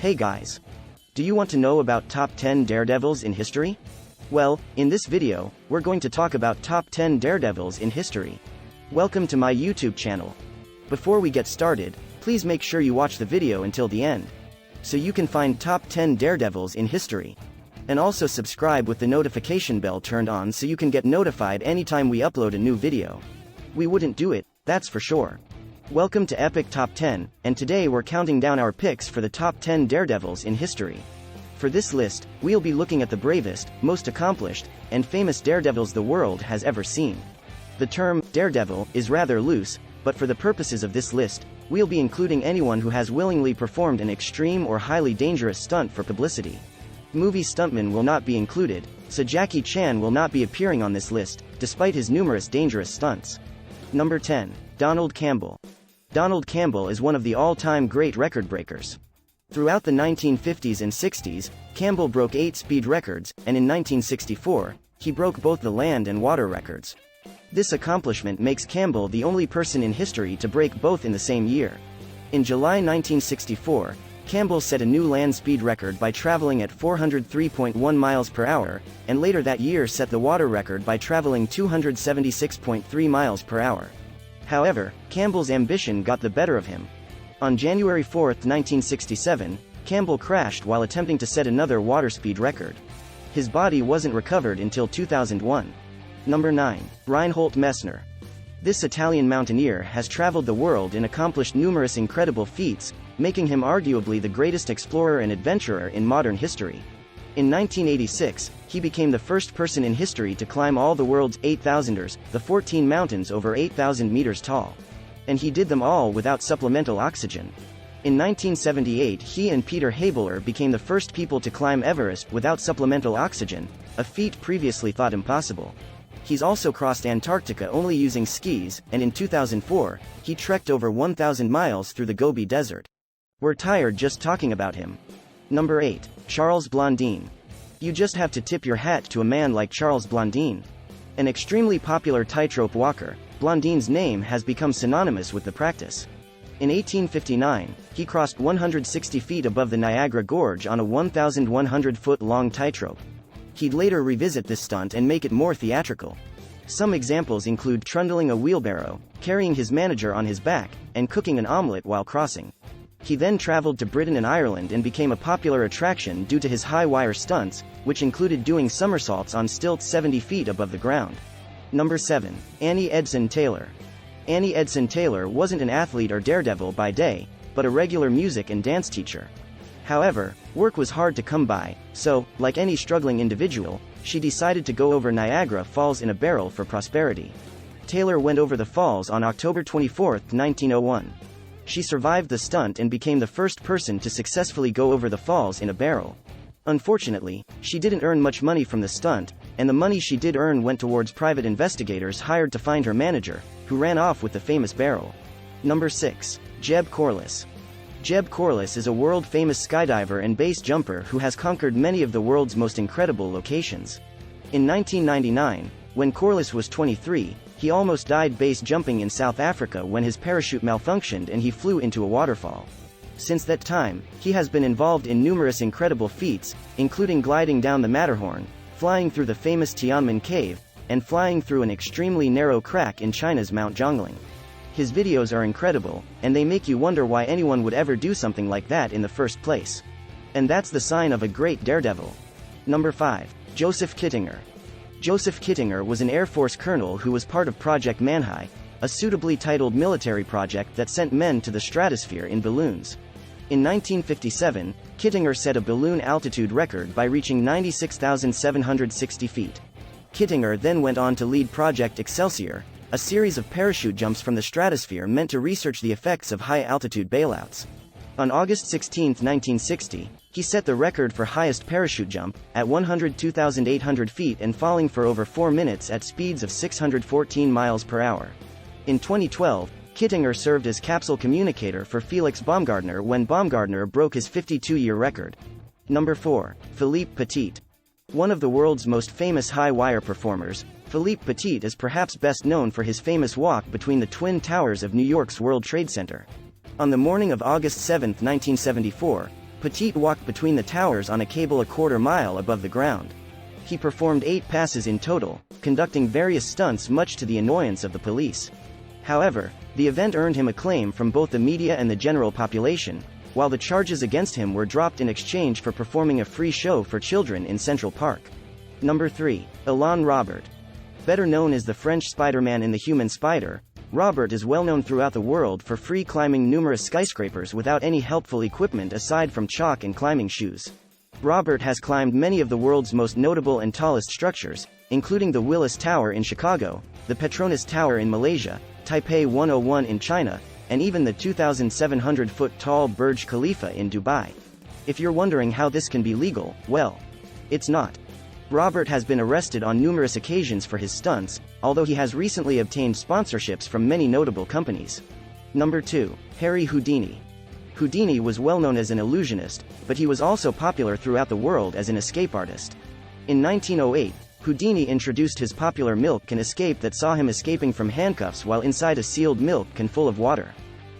Hey guys! Do you want to know about top 10 daredevils in history? Well, in this video, we're going to talk about top 10 daredevils in history. Welcome to my YouTube channel. Before we get started, please make sure you watch the video until the end, so you can find top 10 daredevils in history. And also subscribe with the notification bell turned on so you can get notified anytime we upload a new video. We wouldn't do it, that's for sure. Welcome to Epic Top 10, and today we're counting down our picks for the top 10 daredevils in history. For this list, we'll be looking at the bravest, most accomplished, and famous daredevils the world has ever seen. The term daredevil is rather loose, but for the purposes of this list, we'll be including anyone who has willingly performed an extreme or highly dangerous stunt for publicity. Movie stuntmen will not be included, so Jackie Chan will not be appearing on this list, despite his numerous dangerous stunts. Number 10. Donald Campbell. Donald Campbell is one of the all-time great record breakers. Throughout the 1950s and 60s, Campbell broke 8 speed records, and in 1964, he broke both the land and water records. This accomplishment makes Campbell the only person in history to break both in the same year. In July 1964, Campbell set a new land speed record by traveling at 403.1 miles per hour, and later that year set the water record by traveling 276.3 miles per hour. However, Campbell's ambition got the better of him. On January 4, 1967, Campbell crashed while attempting to set another water speed record. His body wasn't recovered until 2001. Number 9. Reinhold Messner. This Italian mountaineer has traveled the world and accomplished numerous incredible feats, making him arguably the greatest explorer and adventurer in modern history. In 1986, he became the first person in history to climb all the world's 8,000ers, the 14 mountains over 8,000 meters tall. And he did them all without supplemental oxygen. In 1978, he and Peter Habeler became the first people to climb Everest without supplemental oxygen, a feat previously thought impossible. He's also crossed Antarctica only using skis, and in 2004, he trekked over 1,000 miles through the Gobi Desert. We're tired just talking about him. Number 8. Charles Blondine. You just have to tip your hat to a man like Charles Blondine. An extremely popular tightrope walker, Blondine's name has become synonymous with the practice. In 1859, he crossed 160 feet above the Niagara Gorge on a 1,100-foot-long tightrope. He'd later revisit this stunt and make it more theatrical. Some examples include trundling a wheelbarrow, carrying his manager on his back, and cooking an omelette while crossing. He then traveled to Britain and Ireland and became a popular attraction due to his high-wire stunts, which included doing somersaults on stilts 70 feet above the ground. Number 7. Annie Edson Taylor. Annie Edson Taylor wasn't an athlete or daredevil by day, but a regular music and dance teacher. However, work was hard to come by, so, like any struggling individual, she decided to go over Niagara Falls in a barrel for prosperity. Taylor went over the falls on October 24, 1901. She survived the stunt and became the first person to successfully go over the falls in a barrel. Unfortunately, she didn't earn much money from the stunt, and the money she did earn went towards private investigators hired to find her manager, who ran off with the famous barrel. Number 6. Jeb Corliss. Jeb Corliss is a world-famous skydiver and base jumper who has conquered many of the world's most incredible locations. In 1999, when Corliss was 23, he almost died base jumping in South Africa when his parachute malfunctioned and he flew into a waterfall. Since that time, he has been involved in numerous incredible feats, including gliding down the Matterhorn, flying through the famous Tiananmen Cave, and flying through an extremely narrow crack in China's Mount Zhongling. His videos are incredible, and they make you wonder why anyone would ever do something like that in the first place. And that's the sign of a great daredevil. Number 5. Joseph Kittinger. Joseph Kittinger was an Air Force colonel who was part of Project Manhai, a suitably titled military project that sent men to the stratosphere in balloons. In 1957, Kittinger set a balloon altitude record by reaching 96,760 feet. Kittinger then went on to lead Project Excelsior, a series of parachute jumps from the stratosphere meant to research the effects of high-altitude bailouts. On August 16, 1960, he set the record for highest parachute jump, at 102,800 feet and falling for over 4 minutes at speeds of 614 miles per hour. In 2012, Kittinger served as capsule communicator for Felix Baumgartner when Baumgartner broke his 52-year record. Number 4. Philippe Petit. One of the world's most famous high-wire performers, Philippe Petit is perhaps best known for his famous walk between the Twin Towers of New York's World Trade Center. On the morning of August 7, 1974, Petit walked between the towers on a cable a quarter-mile above the ground. He performed 8 passes in total, conducting various stunts much to the annoyance of the police. However, the event earned him acclaim from both the media and the general population, while the charges against him were dropped in exchange for performing a free show for children in Central Park. Number 3. Elon Robert. Better known as the French Spider-Man in The Human Spider, Robert is well known throughout the world for free climbing numerous skyscrapers without any helpful equipment aside from chalk and climbing shoes. Robert has climbed many of the world's most notable and tallest structures, including the Willis Tower in Chicago, the Petronas Tower in Malaysia, Taipei 101 in China, and even the 2,700-foot-tall Burj Khalifa in Dubai. If you're wondering how this can be legal, well, it's not. Robert has been arrested on numerous occasions for his stunts, although he has recently obtained sponsorships from many notable companies. Number 2. Harry Houdini. Houdini was well known as an illusionist, but he was also popular throughout the world as an escape artist. In 1908, Houdini introduced his popular milk can escape that saw him escaping from handcuffs while inside a sealed milk can full of water.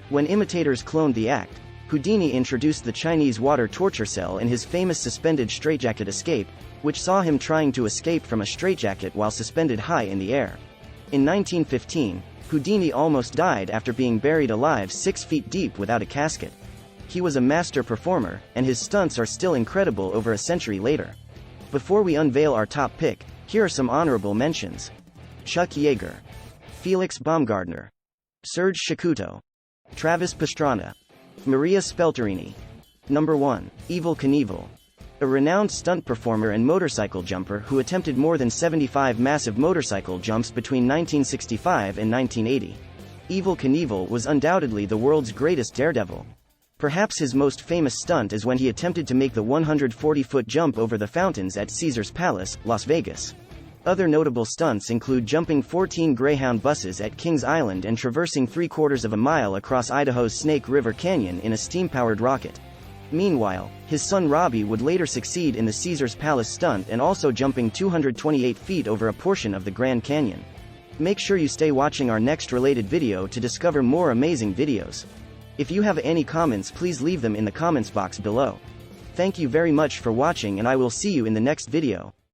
When imitators cloned the act, Houdini introduced the Chinese water torture cell in his famous suspended straitjacket escape, which saw him trying to escape from a straitjacket while suspended high in the air. In 1915, Houdini almost died after being buried alive 6 feet deep without a casket. He was a master performer, and his stunts are still incredible over a century later. Before we unveil our top pick, here are some honorable mentions. Chuck Yeager, Felix Baumgartner, Serge Shakuto, Travis Pastrana, Maria Spelterini. Number 1. Evel Knievel. A renowned stunt performer and motorcycle jumper who attempted more than 75 massive motorcycle jumps between 1965 and 1980. Evel Knievel was undoubtedly the world's greatest daredevil. Perhaps his most famous stunt is when he attempted to make the 140-foot jump over the fountains at Caesar's Palace, Las Vegas. Other notable stunts include jumping 14 Greyhound buses at Kings Island and traversing 3/4 of a mile across Idaho's Snake River Canyon in a steam-powered rocket. Meanwhile, his son Robbie would later succeed in the Caesar's Palace stunt and also jumping 228 feet over a portion of the Grand Canyon. Make sure you stay watching our next related video to discover more amazing videos. If you have any comments, please leave them in the comments box below. Thank you very much for watching, and I will see you in the next video.